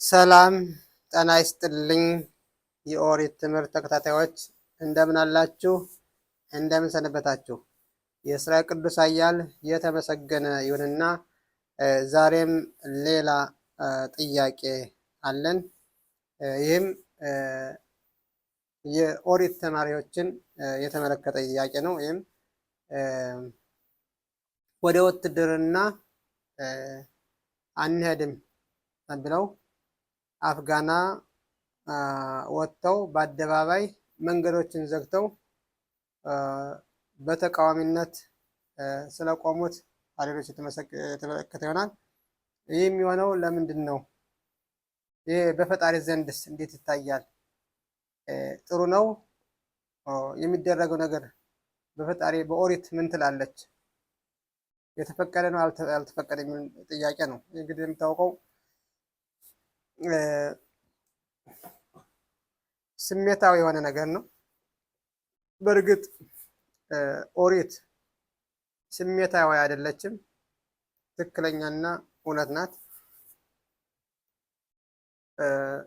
ሰላም ጤና ይስጥልኝ። የኦሪት ትምህርት ተከታታዮች እንደምን አላችሁ? እንደምን ሰነበታችሁ? የእስራኤል ቅዱስ ኃያል የተመሰገነ ይሁንና ዛሬም ሌላ ጥያቄ አለን። ይህም የኦሪት ተማሪዎችን የተመለከተ ጥያቄ ነው። ይህም ወደ ውትድርና አንሄድም ብለው አፍጋና ወጥተው በአደባባይ መንገዶችን ዘግተው በተቃዋሚነት ስለቆሙት ሌሎች የተመለከተ ይሆናል። ይህ የሚሆነው ለምንድን ነው? ይህ በፈጣሪ ዘንድስ እንዴት ይታያል? ጥሩ ነው የሚደረገው ነገር በፈጣሪ በኦሪት ምን ትላለች? የተፈቀደ ነው ያልተፈቀደ የሚል ጥያቄ ነው። እንግዲህ የምታውቀው ስሜታዊ የሆነ ነገር ነው። በእርግጥ ኦሪት ስሜታዊ አይደለችም፣ ትክክለኛና እውነት ናት።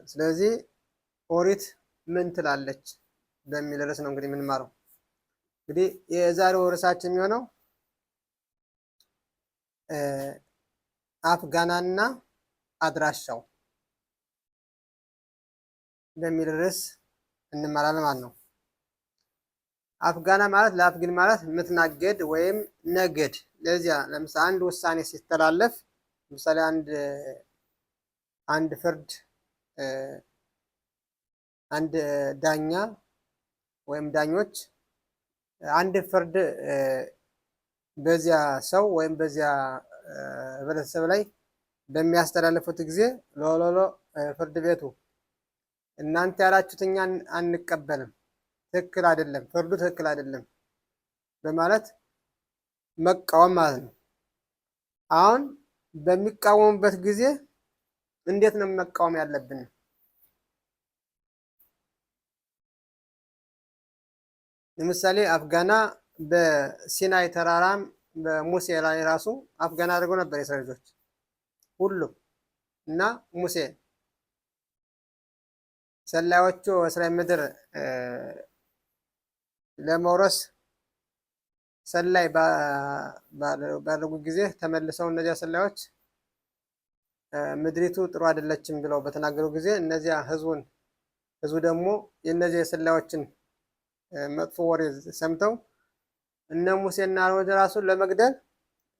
ስለዚህ ኦሪት ምን ትላለች በሚል ርዕስ ነው እንግዲህ የምንማረው። እንግዲህ የዛሬው ርዕሳችን የሚሆነው አፍጋናና አድራሻው በሚል ርዕስ እንማራለን ማለት ነው። አፍጋና ማለት ለአፍግን ማለት የምትናገድ ወይም ነገድ። ለዚያ ለምሳሌ አንድ ውሳኔ ሲተላለፍ ለምሳሌ አንድ ፍርድ አንድ ዳኛ ወይም ዳኞች አንድ ፍርድ በዚያ ሰው ወይም በዚያ ህብረተሰብ ላይ በሚያስተላልፉት ጊዜ ሎሎሎ ፍርድ ቤቱ እናንተ ያላችሁት እኛ አንቀበልም፣ ትክክል አይደለም፣ ፍርዱ ትክክል አይደለም በማለት መቃወም ማለት ነው። አሁን በሚቃወሙበት ጊዜ እንዴት ነው መቃወም ያለብን? ለምሳሌ አፍጋና በሲናይ ተራራም በሙሴ ላይ ራሱ አፍጋና አድርገው ነበር የእስራኤል ልጆች ሁሉም እና ሙሴ ሰላዮቹ እስራኤል ምድር ለመውረስ ሰላይ ባደረጉ ጊዜ ተመልሰው እነዚያ ሰላዮች ምድሪቱ ጥሩ አይደለችም ብለው በተናገሩ ጊዜ እነዚያ ህዝቡ ደግሞ የእነዚያ ሰላዮችን መጥፎ ወሬ ሰምተው እነ ሙሴና አሮን ራሱን ለመግደል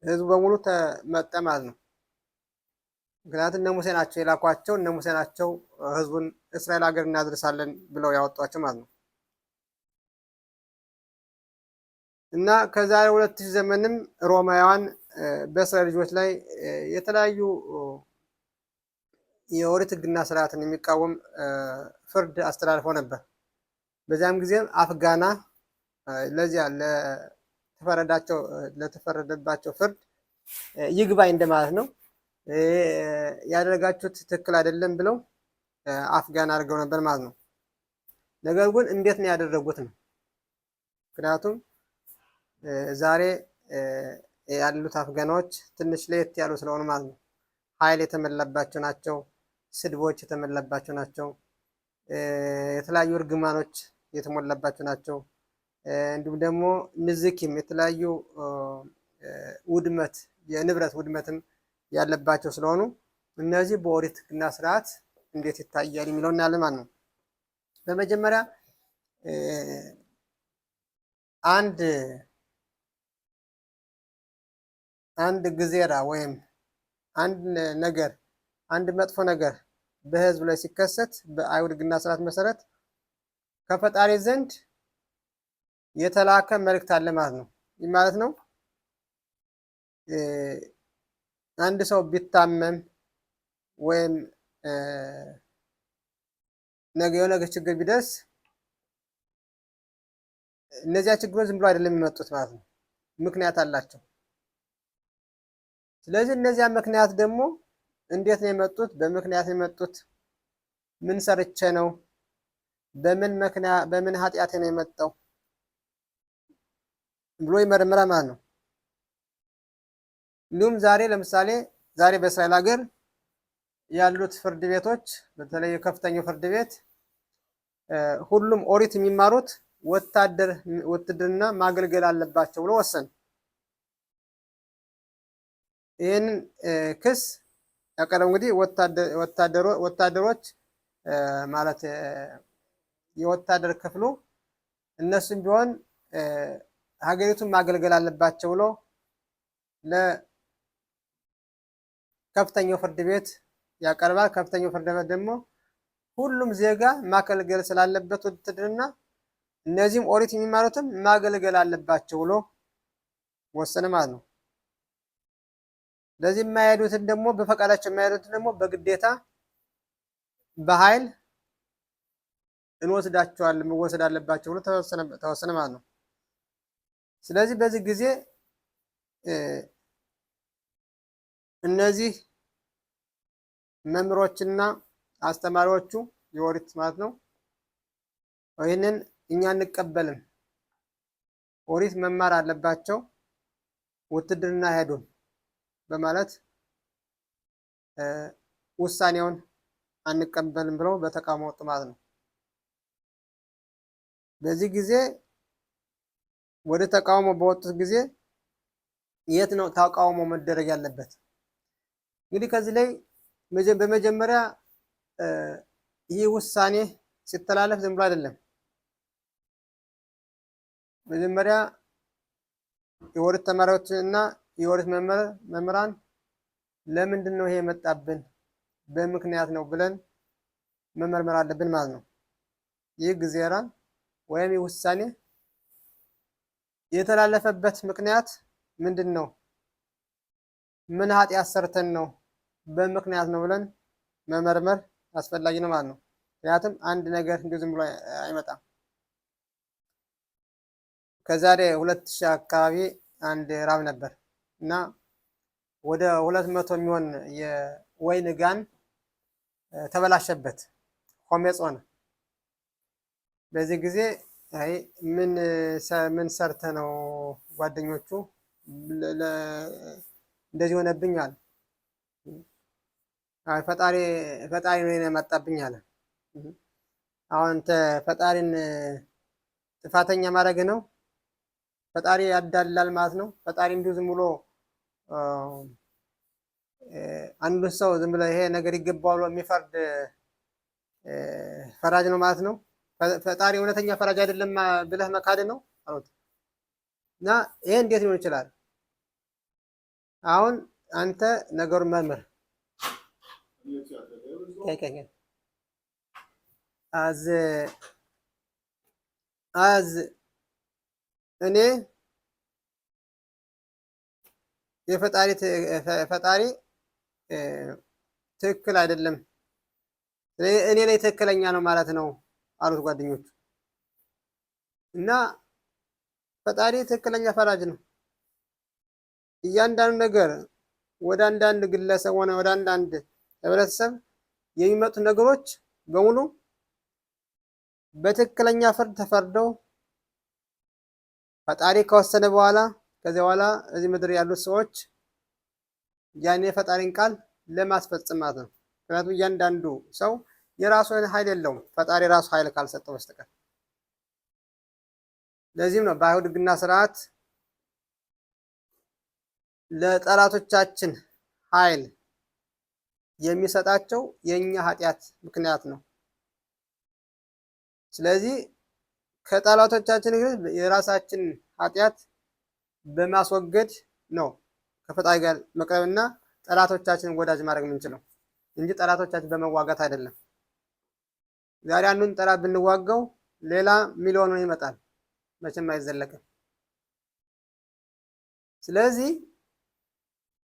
ህዝቡ በሙሉ ተመጠ ማለት ነው። ምክንያቱም እነ ሙሴ ናቸው የላኳቸው፣ እነ ሙሴ ናቸው ህዝቡን እስራኤል ሀገር እናድርሳለን ብለው ያወጧቸው ማለት ነው። እና ከዛሬ 2000 ዘመንም ሮማውያን በእስራኤል ልጆች ላይ የተለያዩ የኦሪት ህግና ስርዓትን የሚቃወም ፍርድ አስተላልፈው ነበር። በዚያም ጊዜም አፍጋና ለዚያ ለተፈረደባቸው ፍርድ ይግባኝ እንደማለት ነው። ያደረጋችሁት ትክክል አይደለም ብለው አፍጋና አድርገው ነበር ማለት ነው። ነገር ግን እንዴት ነው ያደረጉት ነው? ምክንያቱም ዛሬ ያሉት አፍጋናዎች ትንሽ ለየት ያሉ ስለሆኑ ማለት ነው። ኃይል የተመላባቸው ናቸው፣ ስድቦች የተመላባቸው ናቸው፣ የተለያዩ እርግማኖች የተሞላባቸው ናቸው። እንዲሁም ደግሞ ንዝኪም የተለያዩ ውድመት የንብረት ውድመትም ያለባቸው ስለሆኑ እነዚህ በኦሪት ህግና ስርዓት እንዴት ይታያል የሚለውን እናያለን ማለት ነው። በመጀመሪያ አንድ ግዜራ ወይም አንድ መጥፎ ነገር በህዝብ ላይ ሲከሰት በአይሁድ ህግና ስርዓት መሰረት ከፈጣሪ ዘንድ የተላከ መልእክት አለ ማለት ነው። ይህ ማለት ነው አንድ ሰው ቢታመም ወይም የሆነ ችግር ቢደርስ እነዚያ ችግሮች ዝም ብሎ አይደለም የሚመጡት ማለት ነው፣ ምክንያት አላቸው። ስለዚህ እነዚያ ምክንያት ደግሞ እንዴት ነው የመጡት? በምክንያት የመጡት ምን ሰርቼ ነው? በምን ኃጢአት ነው የመጣው ብሎ ይመረምራል ማለት ነው። እንዲሁም ዛሬ ለምሳሌ በእስራኤል ሀገር ያሉት ፍርድ ቤቶች በተለይ የከፍተኛው ፍርድ ቤት ሁሉም ኦሪት የሚማሩት ውትድርና ማገልገል አለባቸው ብሎ ወሰን። ይህንን ክስ ያቀረበው እንግዲህ ወታደሮች ማለት የወታደር ክፍሉ እነሱም ቢሆን ሀገሪቱን ማገልገል አለባቸው ብሎ ለከፍተኛው ፍርድ ቤት ያቀርባል። ከፍተኛው ፍርድ ቤት ደግሞ ሁሉም ዜጋ ማገልገል ስላለበት ውትድርና እነዚህም ኦሪት የሚማሩትም ማገልገል አለባቸው ብሎ ወሰነ ማለት ነው። ለዚህ የማይሄዱትን ደግሞ በፈቃዳቸው የማይሄዱትን ደግሞ በግዴታ በኃይል እንወስዳቸዋለን መወሰድ አለባቸው ብሎ ተወሰነ ማለት ነው። ስለዚህ በዚህ ጊዜ እነዚህ መምህሮችና አስተማሪዎቹ የኦሪት ማለት ነው ይህንን እኛ እንቀበልም፣ ኦሪት መማር አለባቸው፣ ውትድርና አይሄዱም በማለት ውሳኔውን አንቀበልም ብለው በተቃውሞ ወጡ ማለት ነው። በዚህ ጊዜ ወደ ተቃውሞ በወጡት ጊዜ የት ነው ተቃውሞ መደረግ ያለበት? እንግዲህ ከዚህ ላይ በመጀመሪያ ይህ ውሳኔ ሲተላለፍ ዝም ብሎ አይደለም። መጀመሪያ የኦሪት ተማሪዎች እና የኦሪት መምህራን ለምንድን ነው ይሄ የመጣብን በምክንያት ነው ብለን መመርመር አለብን ማለት ነው። ይህ ግዜራ ወይም ይህ ውሳኔ የተላለፈበት ምክንያት ምንድን ነው? ምን ኃጢአት ሰርተን ነው በምክንያት ነው ብለን መመርመር አስፈላጊ ነው ማለት ነው። ምክንያቱም አንድ ነገር እንዲሁ ዝም ብሎ አይመጣም። ከዛሬ 2000 አካባቢ አንድ ራብ ነበር እና ወደ 200 የሚሆን የወይን ጋን ተበላሸበት፣ ሆሜጽ ሆነ። በዚህ ጊዜ አይ ምን ሰርተ ነው ጓደኞቹ እንደዚህ ሆነብኝ አለ። አይ ፈጣሪ ነው የመጣብኝ አለ። አሁን አንተ ፈጣሪን ጥፋተኛ ማድረግ ነው? ፈጣሪ ያዳላል ማለት ነው? ፈጣሪ እንዲሁ ዝም ብሎ አንዱ ሰው ዝም ብሎ ይሄ ነገር ይገባዋል የሚፈርድ ፈራጅ ነው ማለት ነው? ፈጣሪ እውነተኛ ፈራጅ አይደለም ብለህ መካድ ነው አሉት። እና ይሄ እንዴት ሊሆን ይችላል? አሁን አንተ ነገሩን መርምር። አዝ እኔ የፈጣሪ ትክክል አይደለም፣ እኔ ላይ ትክክለኛ ነው ማለት ነው አሉት ጓደኞቹ። እና ፈጣሪ ትክክለኛ ፈራጅ ነው። እያንዳንዱ ነገር ወደ አንዳንድ ግለሰብ ሆነ ወደ አንዳንድ ህብረተሰብ የሚመጡ ነገሮች በሙሉ በትክክለኛ ፍርድ ተፈርደው ፈጣሪ ከወሰነ በኋላ ከዚያ በኋላ እዚህ ምድር ያሉት ሰዎች ያን የፈጣሪን ቃል ለማስፈጸም ማለት ነው። ምክንያቱም እያንዳንዱ ሰው የራሱ ኃይል የለውም ፈጣሪ ራሱ ኃይል ካልሰጠው በስተቀር። ለዚህም ነው በአይሁድ ሕግና ስርዓት ለጠላቶቻችን ኃይል የሚሰጣቸው የኛ ኃጢአት ምክንያት ነው። ስለዚህ ከጠላቶቻችን የራሳችን ኃጢአት በማስወገድ ነው ከፈጣሪ ጋር መቅረብና ጠላቶቻችንን ወዳጅ ማድረግ የምንችለው እንጂ ጠላቶቻችን በመዋጋት አይደለም። ዛሬ አንዱን ጠላት ብንዋጋው ሌላ ሚሊዮን ይመጣል፣ መቼም አይዘለቅም። ስለዚህ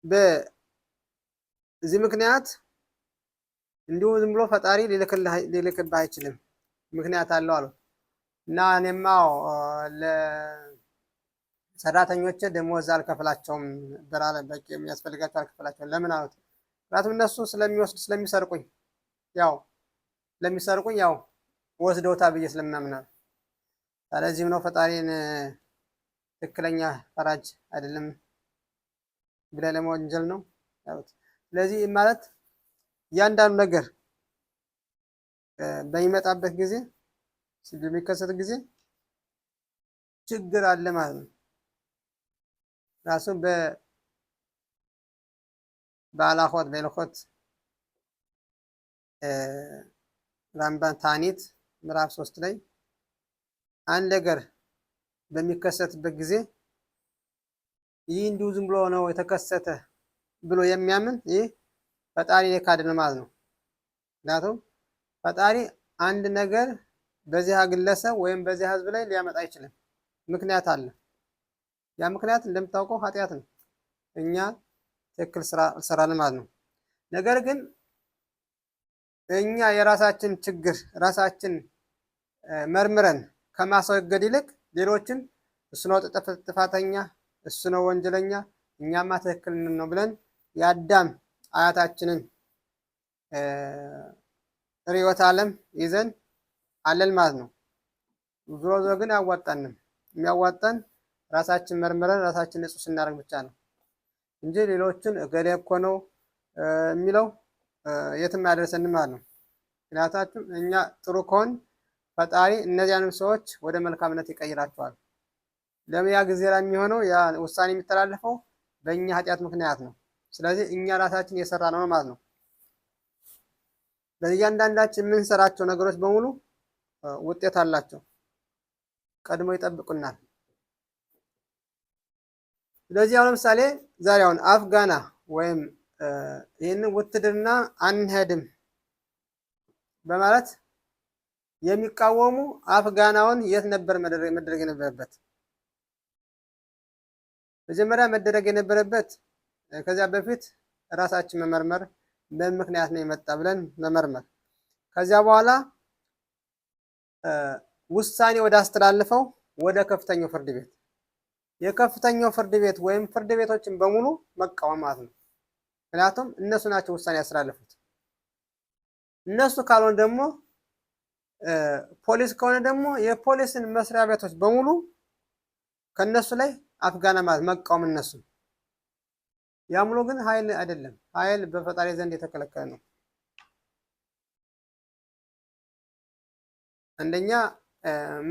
በዚህ ምክንያት እንዲሁ ዝም ብሎ ፈጣሪ ሊልክብህ አይችልም፣ ምክንያት አለው አሉት። እና እኔማ ለሰራተኞቼ ደሞዝ አልከፍላቸውም፣ በቂ የሚያስፈልጋቸው አልከፍላቸውም። ለምን አሉት። ምክንያቱም እነሱ ስለሚሰርቁኝ ያው ወስደውታ ብዬ ስለምናምን አለ። ስለዚህም ነው ፈጣሪን ትክክለኛ ፈራጅ አይደለም ብለህ ለመወንጀል ነው ያሉት። ስለዚህ ማለት እያንዳንዱ ነገር በሚመጣበት ጊዜ በሚከሰት ጊዜ ችግር አለ ማለት ነው። ራሱ በአላኾት በልኾት ራምባን ታኒት ምዕራፍ 3 ላይ አንድ ነገር በሚከሰትበት ጊዜ ይህ እንዲሁ ዝም ብሎ ነው የተከሰተ ብሎ የሚያምን ይህ ፈጣሪ የካደ ነው ማለት ነው። ምክንያቱም ፈጣሪ አንድ ነገር በዚያ ግለሰብ ወይም በዚያ ህዝብ ላይ ሊያመጣ አይችልም። ምክንያት አለ። ያ ምክንያት እንደምታውቀው ኃጢአት ነው። እኛ ትክክል ስራልን ማለት ነው። ነገር ግን እኛ የራሳችን ችግር ራሳችን መርምረን ከማስወገድ ይልቅ ሌሎችን እሱ ነው ጥፋተኛ፣ እሱ ነው ወንጀለኛ፣ እኛማ ትክክል ነው ብለን የአዳም አያታችንን ርዕዮተ ዓለም ይዘን አለን ማለት ነው። ዞሮ ዞሮ ግን አያዋጣንም። የሚያዋጣን ራሳችን መርምረን ራሳችን ንጹህ ስናደርግ ብቻ ነው እንጂ ሌሎችን እገሌ እኮ ነው የሚለው የትም ያደርሰንም ማለት ነው። ምክንያታችን እኛ ጥሩ ከሆን ፈጣሪ እነዚያንም ሰዎች ወደ መልካምነት ይቀይራቸዋል። ለምን ያ ጊዜ ላይ የሚሆነው ያ ውሳኔ የሚተላለፈው በእኛ ኃጢአት ምክንያት ነው። ስለዚህ እኛ ራሳችን እየሰራ ነው ማለት ነው። በእያንዳንዳችን የምንሰራቸው ነገሮች በሙሉ ውጤት አላቸው፣ ቀድሞ ይጠብቁናል። ስለዚህ አሁን ለምሳሌ ዛሬ አሁን አፍጋና ወይም ይህንን ውትድርና አንሄድም በማለት የሚቃወሙ አፍጋናውን የት ነበር መደረግ የነበረበት? መጀመሪያ መደረግ የነበረበት ከዚያ በፊት ራሳችን መመርመር፣ በምን ምክንያት ነው የመጣ ብለን መመርመር። ከዚያ በኋላ ውሳኔ ወደ አስተላልፈው ወደ ከፍተኛው ፍርድ ቤት፣ የከፍተኛው ፍርድ ቤት ወይም ፍርድ ቤቶችን በሙሉ መቃወም ማለት ነው። ምክንያቱም እነሱ ናቸው ውሳኔ ያስተላልፉት። እነሱ ካልሆነ ደግሞ ፖሊስ ከሆነ ደግሞ የፖሊስን መስሪያ ቤቶች በሙሉ ከነሱ ላይ አፍጋና ማለት መቃወም እነሱ። ያምሎ ግን ኃይል አይደለም። ኃይል በፈጣሪ ዘንድ የተከለከለ ነው። አንደኛ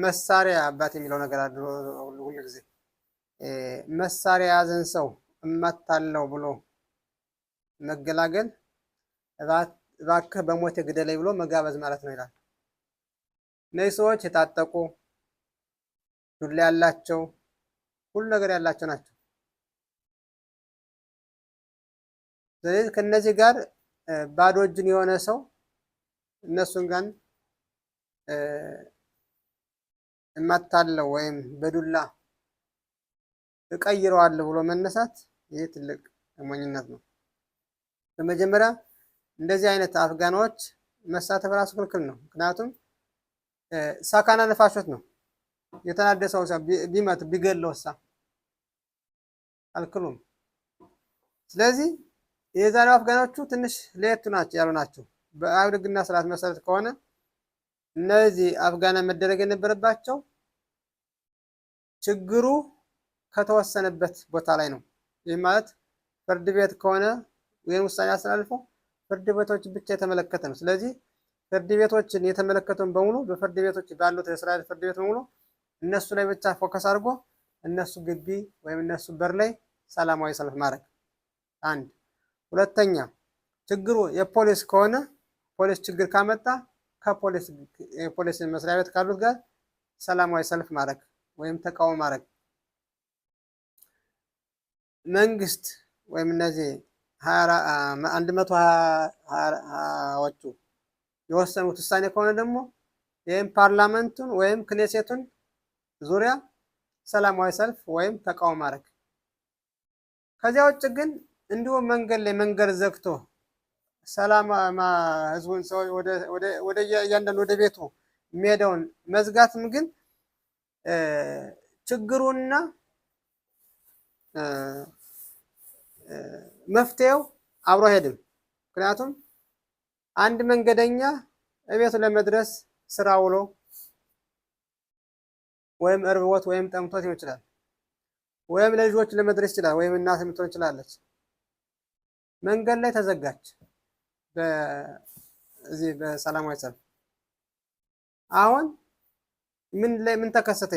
መሳሪያ አባት የሚለው ነገር አለ። ሁሉ ጊዜ መሳሪያ የያዘን ሰው እመታለሁ ብሎ መገላገል እባክህ በሞት ግደለኝ ብሎ መጋበዝ ማለት ነው ይላል። እነዚህ ሰዎች የታጠቁ ዱላ ያላቸው ሁሉ ነገር ያላቸው ናቸው። ስለዚህ ከነዚህ ጋር ባዶ እጁን የሆነ ሰው እነሱን ጋር እመታለሁ ወይም በዱላ እቀይረዋለሁ ብሎ መነሳት ይህ ትልቅ ሞኝነት ነው። በመጀመሪያ እንደዚህ አይነት አፍጋናዎች መሳተፍ ራሱ ክልክል ነው። ምክንያቱም ሳካና ነፋሾት ነው። የተናደሰው ሰው ቢመት ቢገለው አልክሉም። ስለዚህ የዛሬው አፍጋናዎቹ ትንሽ ለየት ናቸው ያሉ ናቸው። በአይሁድ ሕግና ስርዓት መሰረት ከሆነ እነዚህ አፍጋና መደረግ የነበረባቸው ችግሩ ከተወሰነበት ቦታ ላይ ነው። ይህ ማለት ፍርድ ቤት ከሆነ ወይም ውሳኔ አስተላልፎ ፍርድ ቤቶች ብቻ የተመለከተ ነው። ስለዚህ ፍርድ ቤቶችን የተመለከተውን በሙሉ በፍርድ ቤቶች ባሉት የእስራኤል ፍርድ ቤት በሙሉ እነሱ ላይ ብቻ ፎከስ አድርጎ እነሱ ግቢ ወይም እነሱ በር ላይ ሰላማዊ ሰልፍ ማድረግ አንድ። ሁለተኛ ችግሩ የፖሊስ ከሆነ ፖሊስ ችግር ካመጣ የፖሊስ መስሪያ ቤት ካሉት ጋር ሰላማዊ ሰልፍ ማድረግ ወይም ተቃውሞ ማድረግ። መንግስት ወይም እነዚህ 120ዎቹ የወሰኑት ውሳኔ ከሆነ ደግሞ ይህም ፓርላመንቱን ወይም ክኔሴቱን ዙሪያ ሰላማዊ ሰልፍ ወይም ተቃውሞ ማድረግ። ከዚያ ውጭ ግን እንዲሁ መንገድ ዘግቶ ሰላም ህዝቡን ሰው ወደ እያንዳንዱ ወደ ቤቱ የሚሄደውን መዝጋትም ግን ችግሩና መፍትሄው አብሮ አይሄድም። ምክንያቱም አንድ መንገደኛ እቤቱ ለመድረስ ስራ ውሎ ወይም እርቦት ወይም ጠምቶት ሊሆን ይችላል፣ ወይም ለልጆች ለመድረስ ይችላል፣ ወይም እናት ልትሆን ትችላለች። መንገድ ላይ ተዘጋች። በዚህ በሰላማዊ ሰልፍ አሁን ምን ተከሰተ?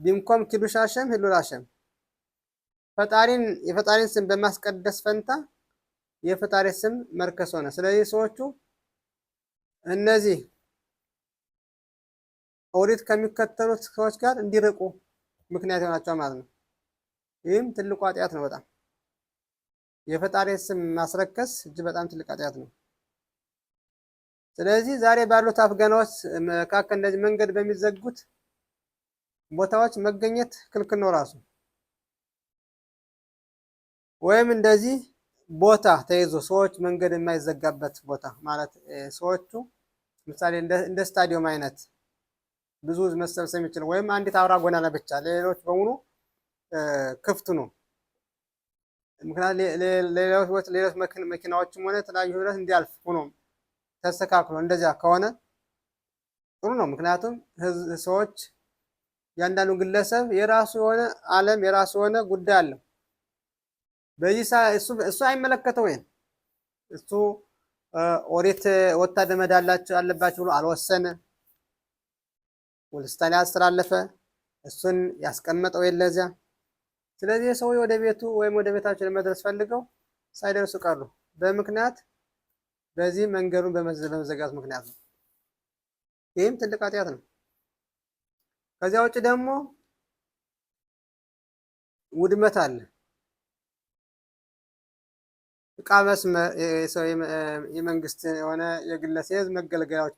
ቢምኮም ኪዱሽ አሸም ህሉል አሸም የፈጣሪን ስም በማስቀደስ ፈንታ የፈጣሪ ስም መርከስ ሆነ። ስለዚህ ሰዎቹ እነዚህ ኦሪት ከሚከተሉት ሰዎች ጋር እንዲርቁ ምክንያት ይሆናቸዋል ማለት ነው። ይህም ትልቁ ኃጢአት ነው። በጣም የፈጣሪ ስም ማስረከስ እጅግ በጣም ትልቅ ኃጢአት ነው። ስለዚህ ዛሬ ባሉት አፍጋናዎች መካከል እንደዚህ መንገድ በሚዘጉት ቦታዎች መገኘት ክልክል ነው ራሱ። ወይም እንደዚህ ቦታ ተይዞ ሰዎች መንገድ የማይዘጋበት ቦታ ማለት ሰዎቹ ምሳሌ እንደ ስታዲየም አይነት ብዙ መሰብሰብ የሚችል ወይም አንዲት አውራ ጎዳና ብቻ ሌሎች በሙሉ ክፍት ነው። ምክንያቱም ሌሎች መኪናዎችም ሆነ የተለያዩ ህብረት እንዲያልፍ ሆኖ ተስተካክሎ እንደዚያ ከሆነ ጥሩ ነው። ምክንያቱም ሰዎች ያንዳንዱ ግለሰብ የራሱ የሆነ ዓለም የራሱ የሆነ ጉዳይ አለው። በዚህ እሱ አይመለከተው ወይም እሱ ኦሪት ወታደር መዳላቸው አለባቸው ብሎ አልወሰነ፣ ውሳኔ አስተላለፈ፣ እሱን ያስቀመጠው የለዚያ። ስለዚህ ሰው ወደ ቤቱ ወይም ወደ ቤታቸው ለመድረስ ፈልገው ሳይደርሱ ቀሩ። በምክንያት በዚህ መንገዱን በመዘጋቱ ምክንያት ነው። ይህም ትልቅ ኃጢአት ነው። ከዚያ ውጭ ደግሞ ውድመት አለ። እቃ መስመር የመንግስት የሆነ የግለሰብ መገልገያዎች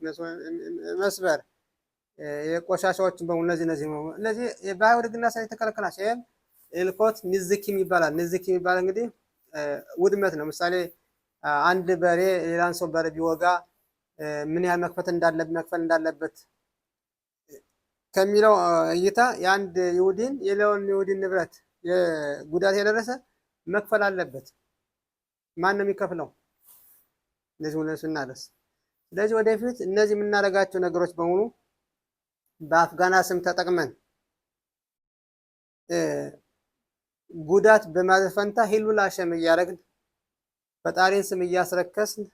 መስበር፣ የቆሻሻዎችን በሙሉ እነዚህ በአይሁድ ግለሰብ የተከለከሉ ናቸው። ይህም ኤልኮት ንዝኪም ይባላል። ንዝኪም ይባላል እንግዲህ ውድመት ነው። ምሳሌ አንድ በሬ ሌላን ሰው በሬ ቢወጋ ምን ያህል መክፈል እንዳለበት ከሚለው እይታ የአንድ ይሁዲን የሌላውን ይሁዲን ንብረት ጉዳት የደረሰ መክፈል አለበት። ማን ነው የሚከፍለው? እንደዚህ ሆነ ስናደርስ። ስለዚህ ወደፊት እነዚህ የምናደርጋቸው ነገሮች በሙሉ በአፍጋና ስም ተጠቅመን ጉዳት በማድረስ ፈንታ ሂሉል አሸም እያደረግን ፈጣሪን ስም እያስረከስን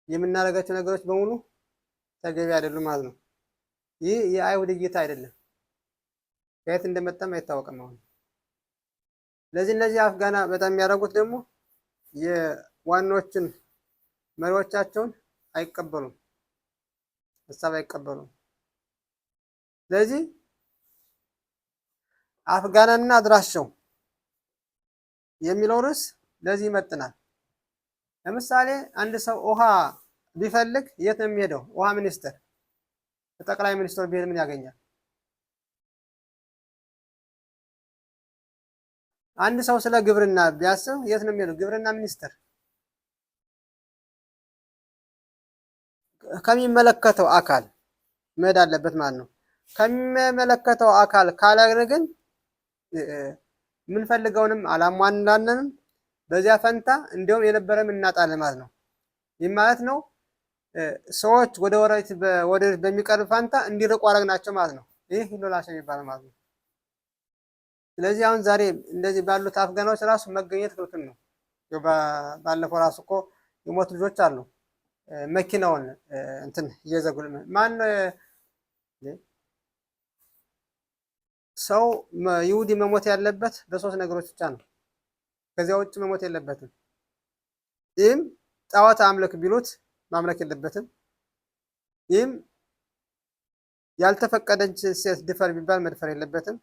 የምናደርጋቸው ነገሮች በሙሉ ተገቢ አይደሉም ማለት ነው። ይህ የአይሁድ እይታ አይደለም። ከየት እንደመጣም አይታወቅም። አሁን ስለዚህ እነዚህ አፍጋና በጣም የሚያደርጉት ደግሞ የዋናዎችን መሪዎቻቸውን አይቀበሉም፣ ሀሳብ አይቀበሉም። ስለዚህ አፍጋናና አድራሻው የሚለው ርዕስ ለዚህ ይመጥናል። ለምሳሌ አንድ ሰው ውሃ ቢፈልግ የት ነው የሚሄደው? ውሃ ሚኒስቴር፣ ጠቅላይ ሚኒስትሩ ቢሄድ ምን ያገኛል? አንድ ሰው ስለ ግብርና ቢያስብ የት ነው የሚሄደው? ግብርና ሚኒስቴር። ከሚመለከተው አካል መሄድ አለበት ማለት ነው። ከሚመለከተው አካል ካላገኘ ግን የምንፈልገውንም አላሟላንም። በዚያ ፈንታ እንዲሁም የነበረም እናጣለን ማለት ነው። ይህ ማለት ነው ሰዎች ወደ ወደፊት በሚቀርብ ፈንታ እንዲርቁ አደረግናቸው ማለት ነው። ይህ ሂሉል አሸም ይባላል ማለት ነው። ስለዚህ አሁን ዛሬ እንደዚህ ባሉት አፍጋናዎች ራሱ መገኘት ክልክል ነው። ባለፈው ራሱ እኮ የሞቱ ልጆች አሉ። መኪናውን እንትን እየዘጉ ማን ሰው ይሁዲ መሞት ያለበት በሶስት ነገሮች ብቻ ነው። ከዚያ ውጭ መሞት የለበትም። ይህም ጣዖት አምልክ ቢሉት ማምለክ የለበትም። ይህም ያልተፈቀደች ሴት ድፈር ቢባል መድፈር የለበትም።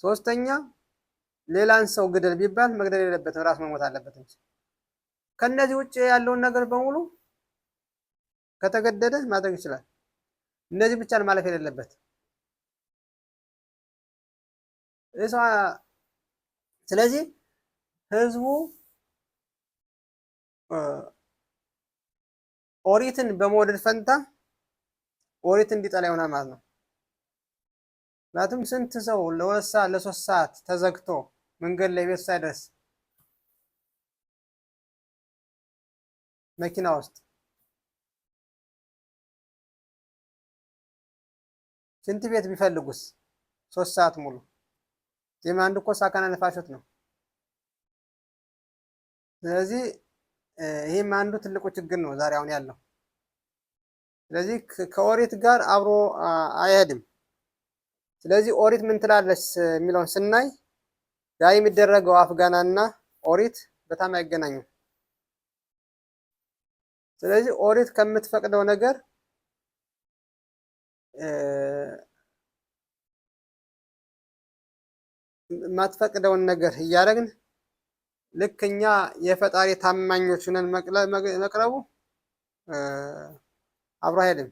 ሶስተኛ ሌላን ሰው ግደል ቢባል መግደል የለበትም፣ ራስ መሞት አለበት እንጂ። ከነዚህ ውጭ ያለውን ነገር በሙሉ ከተገደደ ማድረግ ይችላል። እነዚህ ብቻ ነው ማለፍ የሌለበት። ስለዚህ ህዝቡ ኦሪትን በመውደድ ፈንታ ኦሪት እንዲጠላ ይሆናል ማለት ነው። ምክንያቱም ስንት ሰው ለ2 ሰዓት ለ3 ሰዓት ተዘግቶ መንገድ ላይ ቤት ሳይደርስ መኪና ውስጥ ሽንት ቤት ቢፈልጉስ 3 ሰዓት ሙሉ የማንድ እኮ ሳካና ነፋሾት ነው። ስለዚህ ይህም አንዱ ትልቁ ችግር ነው ዛሬ አሁን ያለው። ስለዚህ ከኦሪት ጋር አብሮ አይሄድም። ስለዚህ ኦሪት ምን ትላለች የሚለውን ስናይ ያ የሚደረገው አፍጋና እና ኦሪት በጣም አይገናኙም። ስለዚህ ኦሪት ከምትፈቅደው ነገር የማትፈቅደውን ነገር እያደረግን ልክ እኛ የፈጣሪ ታማኞች ነን መቅረቡ አብሮ አይሄድም።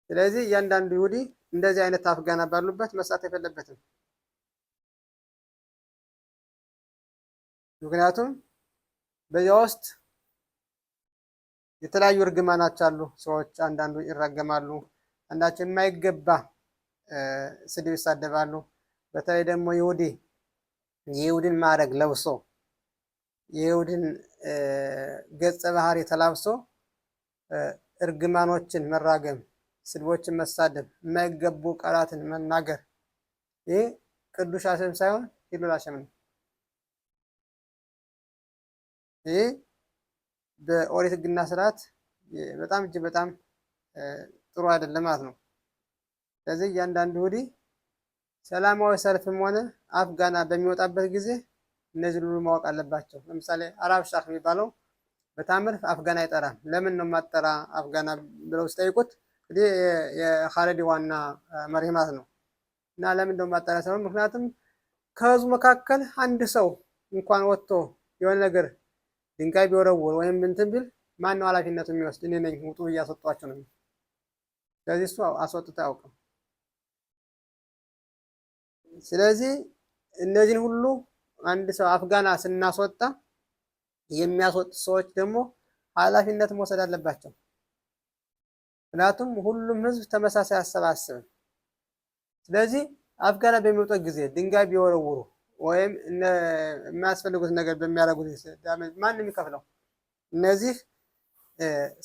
ስለዚህ እያንዳንዱ ይሁዲ እንደዚህ አይነት አፍጋና ባሉበት መሳተፍ የለበትም። ምክንያቱም በዚያ ውስጥ የተለያዩ እርግማኖች አሉ። ሰዎች አንዳንዱ ይረገማሉ፣ አንዳቸው የማይገባ ስድብ ይሳደባሉ። በተለይ ደግሞ ይሁዲ የይሁድን ማዕረግ ለብሶ የይሁድን ገጸ ባህሪ ተላብሶ እርግማኖችን መራገም፣ ስድቦችን መሳደብ፣ የማይገቡ ቃላትን መናገር ይህ ቅዱስ ሐሸም ሳይሆን ሂሉል ሐሸም ነው። ይህ በኦሪት ሕግና ስርዓት በጣም እጅግ በጣም ጥሩ አይደለም ማለት ነው። ስለዚህ እያንዳንዱ ይሁዲ ሰላማዊ ሰልፍም ሆነ አፍጋና በሚወጣበት ጊዜ እነዚህ ሁሉ ማወቅ አለባቸው። ለምሳሌ አራብ ሻህ የሚባለው በታምር አፍጋና አይጠራም። ለምን ነው የማትጠራ አፍጋና ብለው ሲጠይቁት እንግዲህ የኻሊድ ዋና መሪ ማለት ነው። እና ለምን ነው የማትጠራ ሳይሆን ምክንያቱም ከህዝቡ መካከል አንድ ሰው እንኳን ወጥቶ የሆነ ነገር ድንጋይ ቢወረውር ወይም እንትን ቢል ማን ነው ኃላፊነቱ የሚወስድ? እኔ ነኝ ውጡ እያስወጧቸው ነው። ስለዚህ እሱ አስወጥቶ አያውቅም። ስለዚህ እነዚህን ሁሉ አንድ ሰው አፍጋና ስናስወጣ የሚያስወጡ ሰዎች ደግሞ ኃላፊነት መውሰድ አለባቸው። ምክንያቱም ሁሉም ህዝብ ተመሳሳይ አሰባስብም። ስለዚህ አፍጋና በሚወጡት ጊዜ ድንጋይ ቢወረውሩ ወይም የሚያስፈልጉት ነገር በሚያደርጉት ማንም የሚከፍለው እነዚህ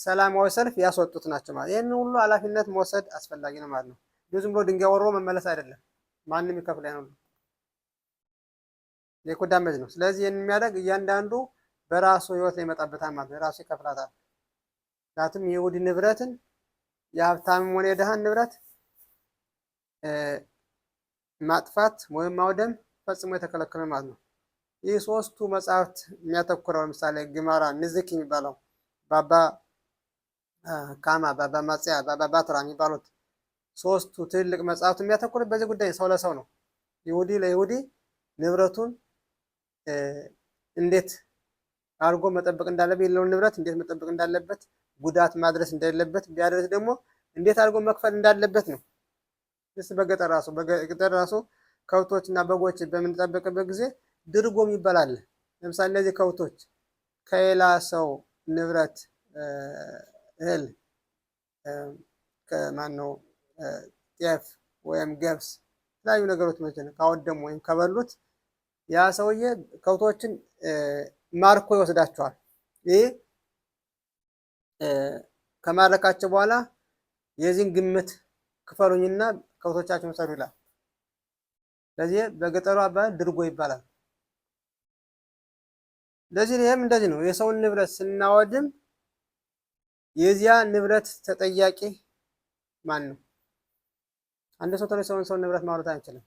ሰላማዊ ሰልፍ ያስወጡት ናቸው ማለት። ይህን ሁሉ ኃላፊነት መውሰድ አስፈላጊ ነው ማለት ነው። ዝም ብሎ ድንጋይ ወርሮ መመለስ አይደለም። ማንም ይከፍል ነው የኮዳመጅ ነው። ስለዚህ ይህን የሚያደርግ እያንዳንዱ በራሱ ህይወት ላይ ይመጣበታል ማለት ነው። ራሱ ይከፍላታል። ምክንያቱም የይሁዲ ንብረትን የሀብታምም ሆነ የድሃን ንብረት ማጥፋት ወይም ማውደም ፈጽሞ የተከለከለ ማለት ነው። ይህ ሶስቱ መጽሐፍት የሚያተኩረው ለምሳሌ ግማራ ንዝክ የሚባለው ባባ ካማ፣ ባባ ማጽያ፣ ባባ ባትራ የሚባሉት ሶስቱ ትልቅ መጽሐፍት የሚያተኩሩት በዚህ ጉዳይ ሰው ለሰው ነው። ይሁዲ ለይሁዲ ንብረቱን እንዴት አድርጎ መጠበቅ እንዳለበት የሌለውን ንብረት እንዴት መጠበቅ እንዳለበት፣ ጉዳት ማድረስ እንደሌለበት፣ ቢያደርስ ደግሞ እንዴት አድርጎ መክፈል እንዳለበት ነው። በገጠር ራሱ ከብቶች እና በጎች በምንጠብቅበት ጊዜ ድርጎም ይባላል። ለምሳሌ እነዚህ ከብቶች ከሌላ ሰው ንብረት እህል ከማን ነው ጤፍ ወይም ገብስ የተለያዩ ነገሮች መቼም ካወደሙ ወይም ከበሉት ያ ሰውዬ ከብቶችን ማርኮ ይወስዳቸዋል። ይህ ከማረካቸው በኋላ የዚህን ግምት ክፈሉኝና ከብቶቻቸውን ውሰዱ ይላል። ስለዚህ በገጠሩ አባባል ድርጎ ይባላል። ለዚህ ይህም እንደዚህ ነው። የሰውን ንብረት ስናወድም የዚያ ንብረት ተጠያቂ ማን ነው? አንድ ሰው ተነስቶ ሰውን ንብረት ማውራት አይችልም።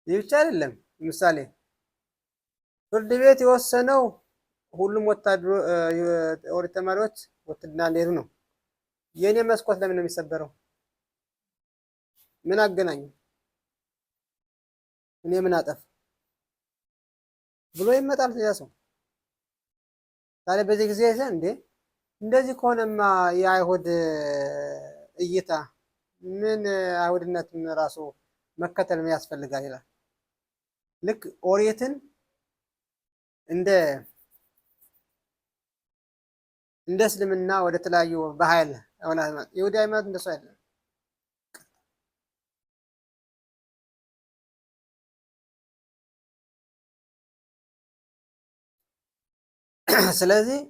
ይህ ብቻ አይደለም። ምሳሌ ፍርድ ቤት የወሰነው ሁሉም ኦሪት ተማሪዎች ውትድርና እንዲሄዱ ነው። የእኔ መስኮት ለምን ነው የሚሰበረው? ምን አገናኙ? እኔ ምን አጠፍ ብሎ ይመጣል ያ ሰው። ታዲያ በዚህ ጊዜ እንዴ እንደዚህ ከሆነማ የአይሁድ እይታ ምን አይሁድነትን ራሱ መከተል ያስፈልጋል ይላል። ልክ ኦሪትን እንደ እስልምና ወደ ተለያዩ በኃይል ይሁዳ ሃይማኖት እንደሱ አይደለም። ስለዚህ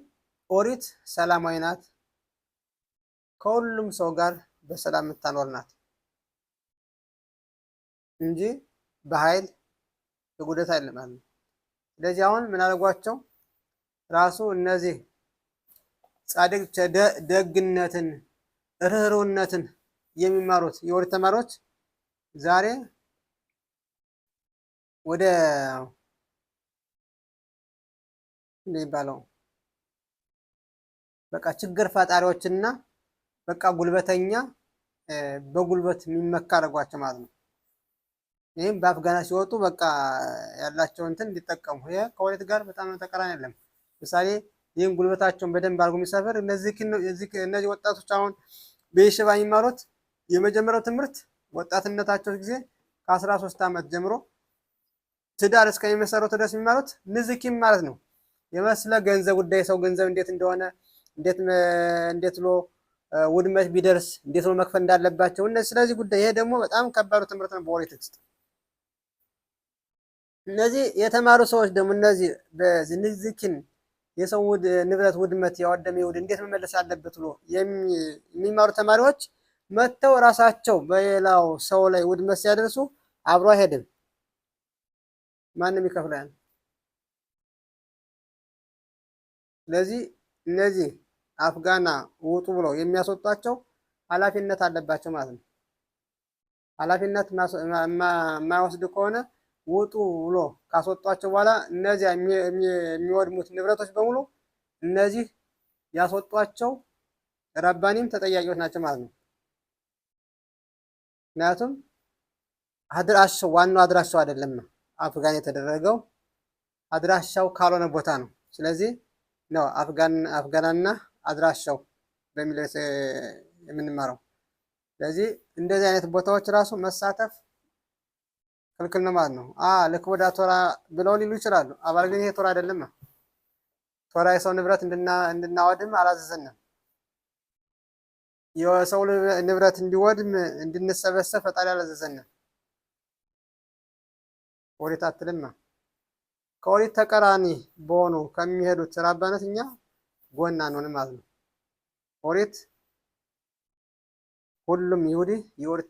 ኦሪት ሰላማዊ ናት፣ ከሁሉም ሰው ጋር በሰላም የምታኖር ናት እንጂ በኃይል በጉደት አይደለም። ስለዚህ አሁን ምን አደረጓቸው? ራሱ እነዚህ ጻድቅ ደግነትን፣ ርህሩህነትን የሚማሩት የኦሪት ተማሪዎች ዛሬ ወደ የሚባለው በቃ ችግር ፈጣሪዎችና በቃ ጉልበተኛ በጉልበት የሚመካ አድርጓቸው ማለት ነው። ይህም በአፍጋና ሲወጡ በቃ ያላቸው እንትን እንዲጠቀሙ ይሄ ከኦሪት ጋር በጣም ተቃራኒ አይደለም። ምሳሌ ይህን ጉልበታቸውን በደንብ አድርጎ የሚሰፍር እነዚህ ወጣቶች አሁን በየሽባ የሚማሩት የመጀመሪያው ትምህርት ወጣትነታቸው ጊዜ ከ13 ዓመት ጀምሮ ትዳር እስከሚመሰረቱ ድረስ የሚማሩት ንዝኪም ማለት ነው። የመስለ ገንዘብ ጉዳይ ሰው ገንዘብ እንዴት እንደሆነ እንዴት ብሎ ውድመት ቢደርስ እንዴት ነው መክፈል እንዳለባቸው ስለዚህ ጉዳይ ይሄ ደግሞ በጣም ከባዱ ትምህርት ነው በኦሪት ውስጥ። እነዚህ የተማሩ ሰዎች ደግሞ እነዚህ በዝንዝኪን የሰው ንብረት ውድመት ያወደመ ይሁድ እንዴት መመለስ አለበት ብሎ የሚማሩ ተማሪዎች መጥተው ራሳቸው በሌላው ሰው ላይ ውድመት ሲያደርሱ አብሮ አይሄድም። ማንም ይከፍላል። ስለዚህ እነዚህ አፍጋና ውጡ ብለው የሚያስወጧቸው ኃላፊነት አለባቸው ማለት ነው። ኃላፊነት የማይወስድ ከሆነ ውጡ ብሎ ካስወጧቸው በኋላ እነዚያ የሚወድሙት ንብረቶች በሙሉ እነዚህ ያስወጧቸው ረባኒም ተጠያቂዎች ናቸው ማለት ነው። ምክንያቱም አድራሻው ዋናው አድራሻው አይደለም አፍጋን የተደረገው አድራሻው ካልሆነ ቦታ ነው። ስለዚህ ነው አፍጋናና አድራሻው በሚል የምንማረው። ስለዚህ እንደዚህ አይነት ቦታዎች ራሱ መሳተፍ ክልክል ነው ማለት ነው። ለክቦዳ ቶራ ብለው ሊሉ ይችላሉ። አባል ግን ይሄ ቶራ አይደለም። ቶራ የሰው ንብረት እንድናወድም አላዘዘንም። የሰው ንብረት እንዲወድም እንድንሰበሰብ ፈጣሪ አላዘዘንም። ኦሪት አትልም። ከኦሪት ተቃራኒ በሆኑ ከሚሄዱት ራባነት እኛ ጎን አንሆንም ማለት ነው። ኦሪት ሁሉም ይሁዲ የኦሪት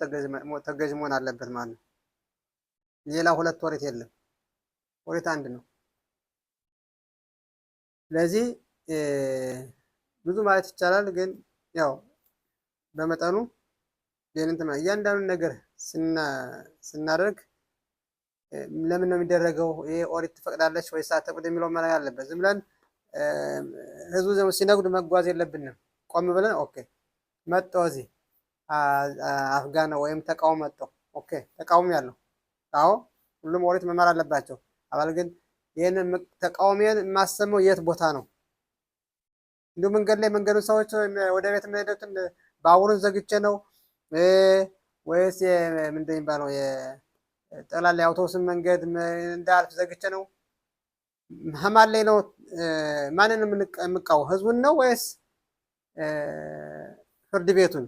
ተገዥ መሆን አለበት ማለት ነው። ሌላ ሁለት ኦሪት የለም። ኦሪት አንድ ነው። ስለዚህ ብዙ ማለት ይቻላል፣ ግን ያው በመጠኑ እያንዳንዱን ነገር ስናደርግ ለምን ነው የሚደረገው? ይሄ ኦሪት ትፈቅዳለች ወይስ አትፈቅድም የሚለው መለያ አለበት። ዝም ብለን ህዝቡ ሲነግዱ መጓዝ የለብንም። ቆም ብለን ኦኬ መጣው እዚህ አፍጋና ወይም ተቃውሞ መጣው ኦኬ ተቃውሞ ያለው አዎ ሁሉም ኦሪት መማር አለባቸው። አባል ግን ይሄንን ተቃውሞን የማሰመው የት ቦታ ነው? እንዲሁ መንገድ ላይ መንገዱን ሰዎች ወደ ቤት የሚሄዱትን ባቡሩን ዘግቼ ነው ወይስ ምንድን የሚባለው ጠቅላላ የአውቶቡስን መንገድ እንዳልፍ ዘግቼ ነው? መሀል ላይ ነው። ማንን የምቃወው? ህዝቡን ነው ወይስ ፍርድ ቤቱን?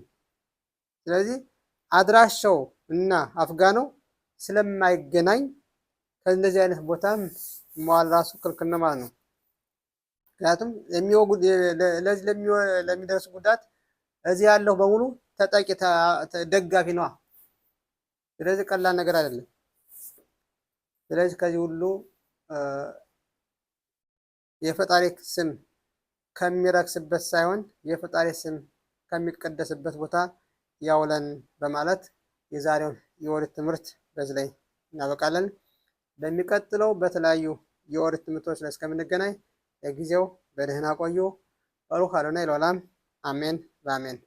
ስለዚህ አድራሻው እና አፍጋናው ስለማይገናኝ ከእንደዚህ አይነት ቦታም መዋል ራሱ ክልክል ነው ማለት ነው። ምክንያቱም ለዚህ ለሚደርስ ጉዳት እዚህ ያለው በሙሉ ተጠቂ ደጋፊ ነዋ። ስለዚህ ቀላል ነገር አይደለም። ስለዚህ ከዚህ ሁሉ የፈጣሪ ስም ከሚረክስበት ሳይሆን የፈጣሪ ስም ከሚቀደስበት ቦታ ያውለን በማለት የዛሬውን የኦሪት ትምህርት በዚህ ላይ እናበቃለን። በሚቀጥለው በተለያዩ የኦሪት ትምህርቶች ላይ እስከምንገናኝ ለጊዜው በደህና ቆዩ። ባሩክ አዶናይ ለዓለም አሜን በአሜን።